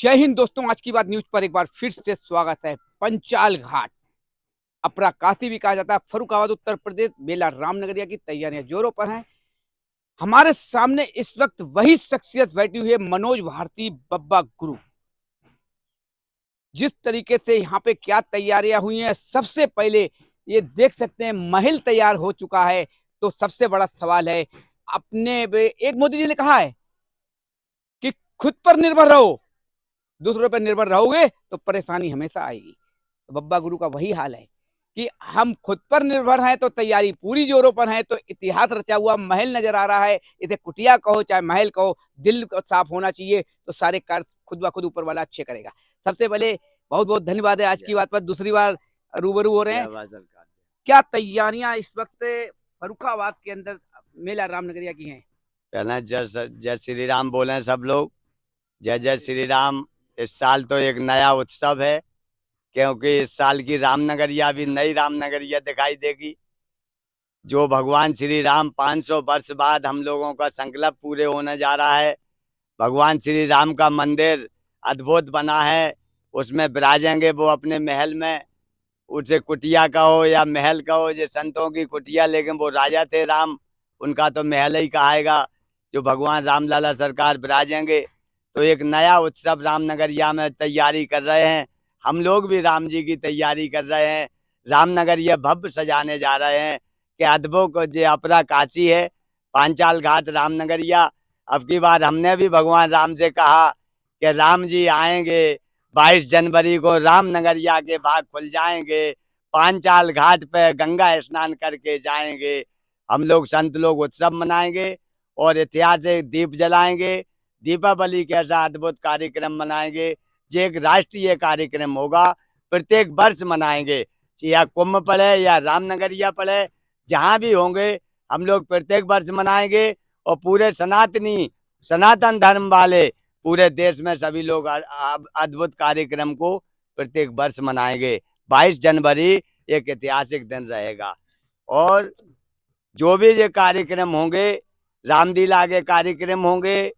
जय हिंद दोस्तों, आज की बात न्यूज पर एक बार फिर से स्वागत है। पंचाल घाट अपरा काशी भी कहा जाता है, फर्रुखाबाद उत्तर प्रदेश, मेला रामनगरिया की तैयारियां जोरों पर हैं। हमारे सामने इस वक्त वही शख्सियत बैठी हुई है, मनोज भारती बब्बा गुरु। जिस तरीके से यहाँ पे क्या तैयारियां हुई हैं, सबसे पहले ये देख सकते हैं महल तैयार हो चुका है। तो सबसे बड़ा सवाल है, एक मोदी जी ने कहा है कि खुद पर निर्भर रहो, दूसरों पर निर्भर रहोगे तो परेशानी हमेशा आएगी। तो बब्बा गुरु का वही हाल है कि हम खुद पर निर्भर हैं तो तैयारी पूरी जोरों पर है। तो इतिहास रचा हुआ महल नजर आ रहा है। इसे कुटिया कहो चाहे महल कहो, दिल साफ होना चाहिए तो सारे कार्य खुद ब खुद ऊपर वाला अच्छे करेगा। सबसे पहले बहुत बहुत धन्यवाद है, आज की बात पर दूसरी बार रूबरू हो रहे हैं। क्या तैयारियां इस वक्त फर्रुखाबाद के अंदर मेला रामनगरिया की हैं? पहले जय श्री राम बोले सब लोग। जय जय श्री राम। इस साल तो एक नया उत्सव है, क्योंकि इस साल की रामनगरिया भी नई रामनगरिया दिखाई देगी। जो भगवान श्री राम 500 वर्ष बाद हम लोगों का संकल्प पूरे होने जा रहा है। भगवान श्री राम का मंदिर अद्भुत बना है, उसमें विराजेंगे वो अपने महल में। उसे कुटिया कहो या महल कहो, ये संतों की कुटिया, लेकिन वो राजा थे राम, उनका तो महल ही कहाएगा। जो भगवान रामलला सरकार विराजेंगे, तो एक नया उत्सव रामनगरिया में तैयारी कर रहे हैं। हम लोग भी राम जी की तैयारी कर रहे हैं, रामनगरिया भव्य सजाने जा रहे हैं। कि अद्भुत को जो अपरा काशी है, पांचाल घाट रामनगरिया। अब की बार हमने भी भगवान राम से कहा कि राम जी आएंगे, 22 जनवरी को रामनगरिया के बाग खुल जाएंगे, पांचाल घाट पे गंगा स्नान करके जाएंगे। हम लोग संत लोग उत्सव मनाएंगे और ऐतिहासिक दीप जलाएंगे। दीपावली कैसा अद्भुत कार्यक्रम मनाएंगे, जो एक राष्ट्रीय कार्यक्रम होगा, प्रत्येक वर्ष मनाएंगे। या कुंभ पड़े या रामनगरिया पड़े, जहाँ भी होंगे हम लोग प्रत्येक वर्ष मनाएंगे। और पूरे सनातन धर्म वाले पूरे देश में सभी लोग अद्भुत कार्यक्रम को प्रत्येक वर्ष मनाएंगे। 22 जनवरी एक ऐतिहासिक दिन रहेगा। और जो भी ये कार्यक्रम होंगे, रामलीला के कार्यक्रम होंगे,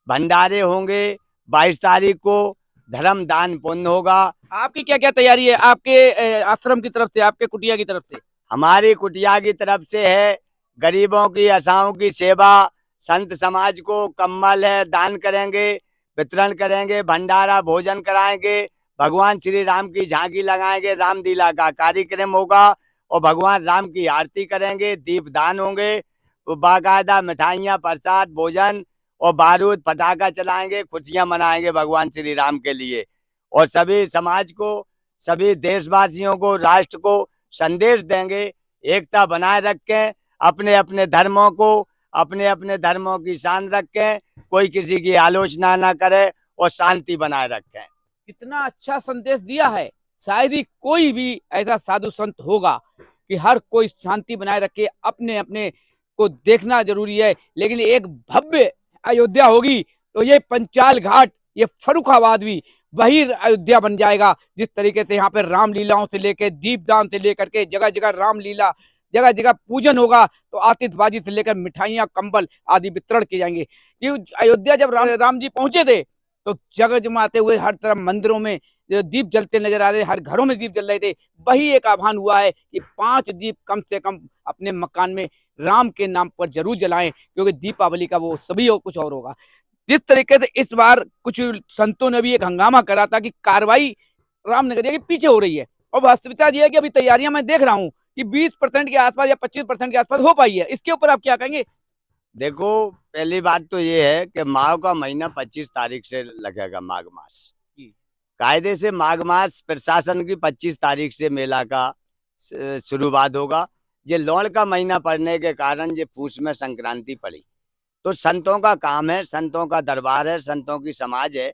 भंडारे होंगे। 22 तारीख को धर्म दान पुण्य होगा। आपकी क्या क्या तैयारी है, आपके आश्रम की तरफ से, आपके कुटिया की तरफ से? हमारी कुटिया की तरफ से है गरीबों की आशाओं की सेवा। संत समाज को कम्बल है दान करेंगे, वितरण करेंगे, भंडारा भोजन कराएंगे, भगवान श्री राम की झांकी लगाएंगे, रामलीला का कार्यक्रम होगा और भगवान राम की आरती करेंगे, दीप दान होंगे, बाकायदा मिठाइयाँ, प्रसाद, भोजन और बारूद पटाखा चलाएंगे, खुशियां मनाएंगे भगवान श्री राम के लिए। और सभी समाज को, सभी देशवासियों को, राष्ट्र को संदेश देंगे, एकता बनाए रखें, अपने अपने धर्मों को, अपने अपने धर्मों की शान रखें, कोई किसी की आलोचना ना करे और शांति बनाए रखें। कितना अच्छा संदेश दिया है। शायद ही कोई भी ऐसा साधु संत होगा कि हर कोई शांति बनाए रखे, अपने अपने को देखना जरूरी है। लेकिन एक भव्य अयोध्या होगी तो ये पंचाल घाट, ये फर्रुखाबाद भी वही अयोध्या बन जाएगा। जिस तरीके से यहाँ पे रामलीलाओं से लेकर, दीपदान से लेकर के जगह जगह रामलीला, जगह जगह पूजन होगा, तो आतिशबाजी से लेकर मिठाइयाँ, कंबल आदि वितरण किए जाएंगे। अयोध्या जब राम जी पहुंचे थे तो जगह जमाते हुए हर तरफ मंदिरों में दीप जलते नजर आ रहे, हर घरों में दीप जल रहे थे। वही एक आह्वान हुआ है कि 5 दीप कम से कम अपने मकान में राम के नाम पर जरूर जलाएं, क्योंकि दीपावली का वो सभी और कुछ और होगा। जिस तरीके से इस बार कुछ संतों ने भी एक हंगामा करा था कि कार्रवाई रामनगरिया के पीछे हो रही है, और वास्तविकता यह है कि अभी तैयारियां मैं देख रहा हूं कि 20% के आसपास या 25% के आसपास हो पाई है। इसके ऊपर आप क्या कहेंगे? देखो, पहली बात तो ये है कि माघ का महीना 25 तारीख से लगेगा, माघ मास। कायदे से माघ मास प्रशासन की 25 तारीख से मेला का शुरुआत होगा। ये लौड़ का महीना पड़ने के कारण ये पूस में संक्रांति पड़ी। तो संतों का काम है, संतों का दरबार है, संतों की समाज है।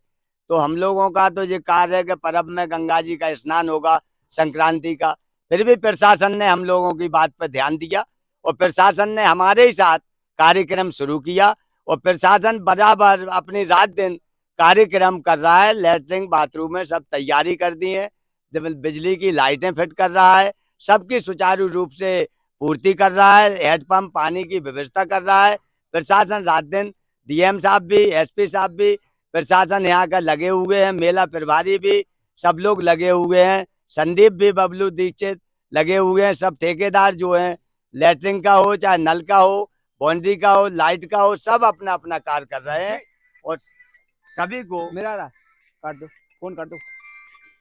तो हम लोगों का तो ये कार्य है कि पर्व में गंगा जी का स्नान होगा संक्रांति का। फिर भी प्रशासन ने हम लोगों की बात पर ध्यान दिया और प्रशासन ने हमारे ही साथ कार्यक्रम शुरू किया। और प्रशासन बराबर अपनी रात दिन कार्यक्रम कर रहा है। लैट्रिन बाथरूम में सब तैयारी कर दी है, बिजली की लाइटें फिट कर रहा है, सबकी सुचारू रूप से पूर्ति कर रहा है, हैंडपंप पानी की व्यवस्था कर रहा है प्रशासन रात दिन। डीएम साहब भी, एसपी साहब भी, प्रशासन यहाँ का लगे हुए हैं, मेला प्रभारी भी सब लोग लगे हुए हैं, संदीप भी, बबलू दीक्षित लगे हुए हैं, सब ठेकेदार जो हैं, लेटरिन का हो चाहे नल का हो, बाउंड्री का हो, लाइट का हो, सब अपना अपना कार्य कर रहे हैं। और सभी को मेरा काट दो, फोन काट दो।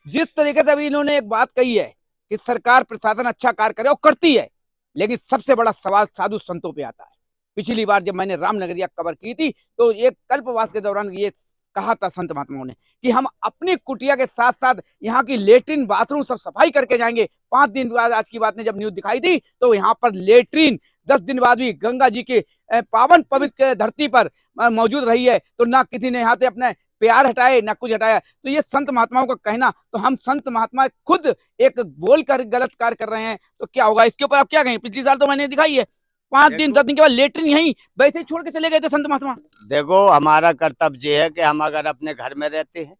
जिस तरीके से अभी इन्होंने एक बात कही है कि सरकार प्रशासन अच्छा कार्य करे और करती है, लेकिन सबसे बड़ा सवाल साधु संतों पे आता है। पिछली बार जब मैंने रामनगरिया कवर की थी तो एक कल्पवास के दौरान ये कहा था संत महात्माओं ने कि हम अपनी कुटिया के साथ साथ यहाँ की लेटरिन बाथरूम सब सफाई करके जाएंगे। 5 दिन बाद आज की बात ने जब न्यूज दिखाई दी तो यहाँ पर लेटरिन 10 दिन बाद भी गंगा जी के पावन पवित्र धरती पर मौजूद रही है, तो ना किसी ने यहाँ से अपने प्यार हटाए ना कुछ हटाया। तो ये संत महात्माओं का कहना, तो हम संत महात्मा खुद एक बोलकर गलत कार्य कर रहे हैं तो क्या होगा, इसके ऊपर आप क्या कहें? पिछली साल तो मैंने दिखाई है 5 दिन 10 दिन के बाद लेटरिन यहीं वैसे ही छोड़ के चले गए थे संत महात्मा। देखो, हमारा कर्तव्य ये है कि हम अगर अपने घर में रहते हैं,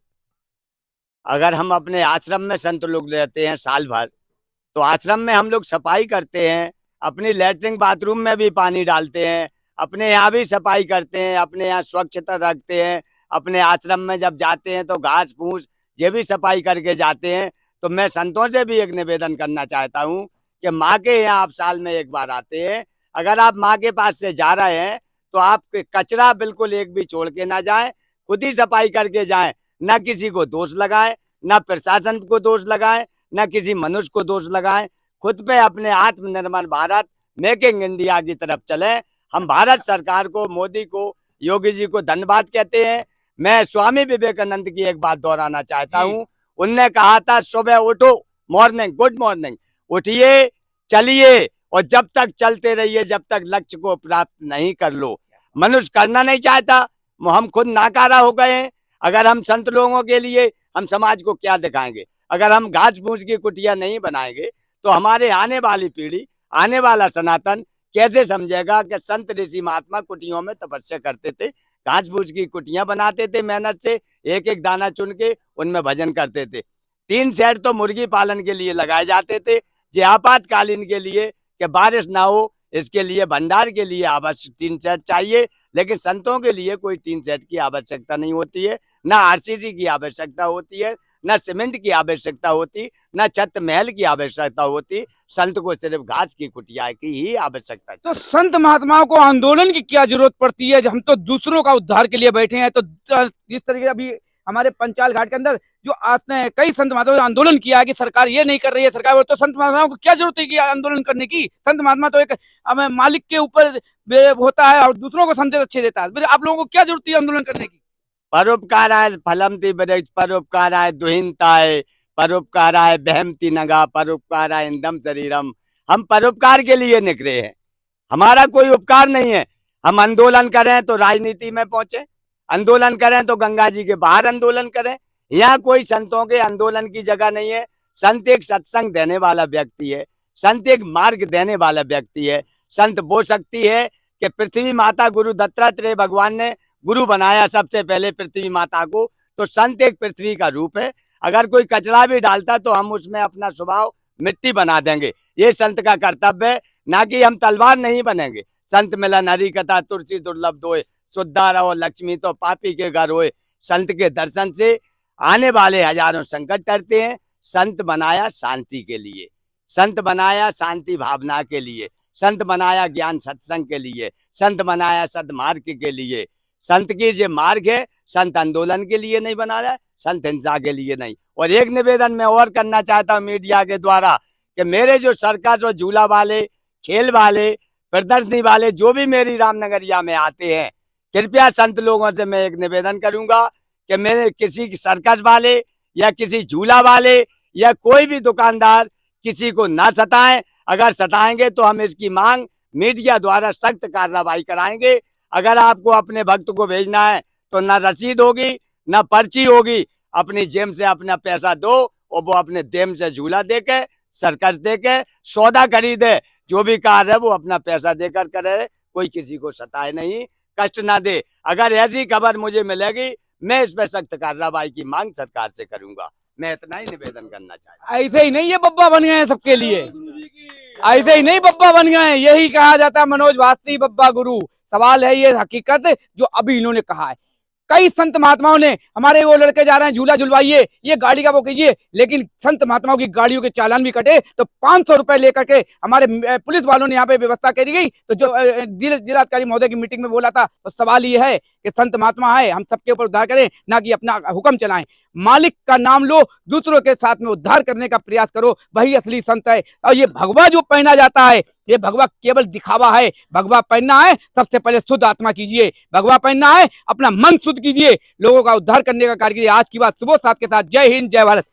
अगर हम अपने आश्रम में संत लोग रहते हैं साल भर, तो आश्रम में हम लोग सफाई करते हैं, अपनी लैट्रिन बाथरूम में भी पानी डालते हैं, अपने यहाँ भी सफाई करते हैं, अपने यहाँ स्वच्छता रखते हैं, अपने आश्रम में जब जाते हैं तो घास फूस ये भी सफाई करके जाते हैं। तो मैं संतों से भी एक निवेदन करना चाहता हूँ कि माँ के यहाँ आप साल में एक बार आते हैं, अगर आप माँ के पास से जा रहे हैं तो आप कचरा बिल्कुल एक भी छोड़ के ना जाएं, खुद ही सफाई करके जाएं, ना किसी को दोष लगाएं, ना प्रशासन को दोष लगाएं, ना किसी मनुष्य को दोष लगाएं। खुद पे अपने आत्मनिर्भर भारत मेक इन इंडिया की तरफ चले। हम भारत सरकार को, मोदी को, योगी जी को धन्यवाद कहते हैं। मैं स्वामी विवेकानंद की एक बात दोहराना चाहता हूँ। उनने कहा था सुबह उठो, मॉर्निंग, गुड मॉर्निंग, उठिए, चलिए और जब तक चलते रहिए जब तक लक्ष्य को प्राप्त नहीं कर लो। मनुष्य करना नहीं चाहता, हम खुद नाकारा हो गए हैं। अगर हम संत लोगों के लिए हम समाज को क्या दिखाएंगे? अगर हम घास फूस की कुटिया नहीं बनाएंगे तो हमारे आने वाली पीढ़ी, आने वाला सनातन कैसे समझेगा कि संत ऋषि महात्मा कुटियों में तपस्या करते थे, घास फूस की कुटियां बनाते थे, मेहनत से एक एक दाना चुन के उनमें भजन करते थे। 3 शेड तो मुर्गी पालन के लिए लगाए जाते थे, जो आपातकालीन के लिए कि बारिश ना हो, इसके लिए भंडार के लिए आवश्यक 3 शेड चाहिए। लेकिन संतों के लिए कोई 3 शेड की आवश्यकता नहीं होती है, ना आरसीसी की आवश्यकता होती है, ना सीमेंट की आवश्यकता होती, ना छत महल की आवश्यकता होती। संत को सिर्फ घास की कुटिया की ही आवश्यकता। तो संत महात्माओं को आंदोलन की क्या जरूरत पड़ती है? हम तो दूसरों का उद्धार के लिए बैठे हैं। तो जिस तरीके अभी हमारे पंचाल घाट के अंदर जो आते हैं, कई संत महात्माओं ने आंदोलन किया है कि सरकार ये नहीं कर रही है, सरकार, तो संत महात्माओं को क्या जरूरत है कि आंदोलन करने की? संत महात्मा तो एक मालिक के ऊपर होता है और दूसरों को संदेश अच्छे देता है। आप लोगों को क्या जरूरत है आंदोलन करने की? परोपकाराय फलमति वृक्ष, परोपकाराय दुहिनताय, परोपकाराय बहमति नगा, परोपकाराय इंदम शरीरम। हम परोपकार के लिए निकले हैं, हमारा कोई उपकार नहीं है। हम आंदोलन करें तो राजनीति में पहुंचे, आंदोलन करें तो गंगा जी के बाहर आंदोलन करें। यहाँ कोई संतों के आंदोलन की जगह नहीं है। संत एक सत्संग देने वाला व्यक्ति है, संत एक मार्ग देने वाला व्यक्ति है। संत वो शक्ति है कि पृथ्वी माता गुरु दत्तात्रेय भगवान ने गुरु बनाया सबसे पहले पृथ्वी माता को, तो संत एक पृथ्वी का रूप है। अगर कोई कचरा भी डालता तो हम उसमें अपना स्वभाव मिट्टी बना देंगे। ये संत का कर्तव्य है, ना कि हम तलवार नहीं बनेंगे। संत मिलन हरि कथा तुलसी दुर्लभ दोए, शुद्धा रहो लक्ष्मी तो पापी के घर होए। संत के दर्शन से आने वाले हजारों संकट टरते हैं। संत बनाया शांति के लिए, संत बनाया शांति भावना के लिए, संत बनाया ज्ञान सत्संग के लिए, संत बनाया सदमार्ग के लिए। संत की जो मार्ग है, संत आंदोलन के लिए नहीं बनाया, संत हिंसा के लिए नहीं। और एक निवेदन मैं और करना चाहता हूँ मीडिया के द्वारा कि मेरे जो सर्कस और झूला वाले, खेल वाले, प्रदर्शनी वाले जो भी मेरी रामनगरिया में आते हैं, कृपया संत लोगों से मैं एक निवेदन करूंगा कि मेरे किसी सर्कस वाले या किसी झूला वाले या कोई भी दुकानदार किसी को ना सताएं। अगर सताएंगे तो हम इसकी मांग मीडिया द्वारा सख्त कार्रवाई कराएंगे। अगर आपको अपने भक्त को भेजना है तो ना रसीद होगी ना पर्ची होगी, अपनी जेब से अपना पैसा दो और वो अपने देम से झूला देके, सर्कस देके सौदा खरीदे। जो भी कार्य है वो अपना पैसा देकर करे, कोई किसी को सताए नहीं, कष्ट ना दे। अगर ऐसी खबर मुझे मिलेगी मैं इस पर सख्त कार्रवाई की मांग सरकार से करूंगा। मैं इतना ही निवेदन करना चाहता हूँ। ऐसे ही नहीं ये बब्बा बन गए हैं सबके लिए, ऐसे ही नहीं बब्बा बन गए हैं। यही कहा जाता है मनोज वास्ती बब्बा गुरु। सवाल है ये हकीकत जो अभी इन्होंने कहा है। कई संत महात्माओं ने हमारे वो लड़के जा रहे हैं झूला झुलवाइए, ये गाड़ी का वो कीजिए, लेकिन संत महात्माओं की गाड़ियों के चालान भी कटे तो 500 रुपए लेकर के हमारे पुलिस वालों ने यहाँ पे व्यवस्था करी गई। तो जो जिलाधिकारी महोदय की मीटिंग में बोला था, तो सवाल ये है कि संत महात्मा है, हम सबके ऊपर उद्धार करें, ना कि अपना हुक्म चलाएं। मालिक का नाम लो, दूसरों के साथ में उद्धार करने का प्रयास करो, वही असली संत है। और ये भगवा जो पहना जाता है, ये भगवा केवल दिखावा है। भगवा पहनना है, सबसे पहले शुद्ध आत्मा कीजिए। भगवा पहनना है, अपना मन शुद्ध कीजिए, लोगों का उद्धार करने का कार्य कीजिए। आज की बात सुबह साथ के साथ। जय हिंद, जय भारत।